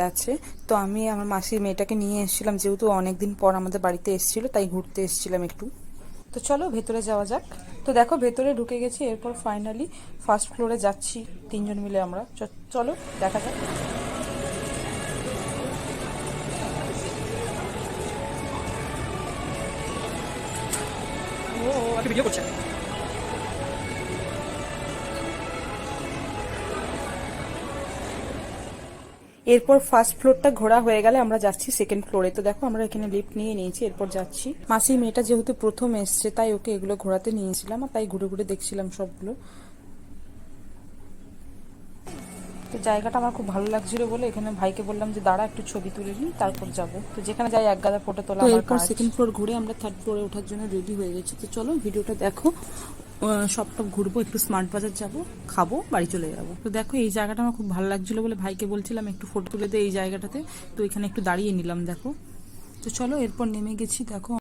আছে। তো আমি আমার মাসির মেয়েটাকে নিয়ে এসেছিলাম, যেহেতু অনেকদিন পর আমাদের বাড়িতে এসেছিল, তাই ঘুরতে এসেছিলাম একটু। তো চলো ভেতরে যাওয়া যাক। তো দেখো ভেতরে ঢুকে গেছি, এরপর ফাইনালি ফার্স্ট ফ্লোরে যাচ্ছি তিনজন মিলে আমরা। চলো দেখা যাক। ও একটা ভিডিও করছে। এরপর ফার্স্ট ফ্লোরটা ঘোরা হয়ে গেলে আমরা যাচ্ছি সেকেন্ড ফ্লোরে। তো দেখো আমরা এখানে লিফট নিয়ে নিয়েছি, এরপর যাচ্ছি। মাসির মেয়েটা যেহেতু প্রথম এসছে, তাই ওকে এগুলো ঘোরাতে নিয়েছিলাম, আর তাই ঘুরে ঘুরে দেখছিলাম সবগুলো। তো জায়গাটা আমার খুব ভালো লাগছিল বলে এখানে ভাইকে বললাম যে দাঁড়া একটু ছবি তুলে নিই, তারপর যাব। তো যেখানে যাই এক গাদা ফটো তোলা আমার কাজ। সেকেন্ড ফ্লোর ঘুরে আমরা থার্ড ফ্লোরে ওঠার জন্য রেডি হয়ে গেছি। তো চলো ভিডিওটা দেখো। সবটা ঘুরবো, একটু স্মার্ট বাজার যাব, খাবো, বাড়ি চলে যাবো। তো দেখো এই জায়গাটা আমার খুব ভালো লাগছিল বলে ভাইকে বলছিলাম একটু ফটো তুলে দে এই জায়গাটাতে। তো এখানে একটু দাঁড়িয়ে নিলাম দেখো। তো চলো এরপর নেমে গেছি দেখো।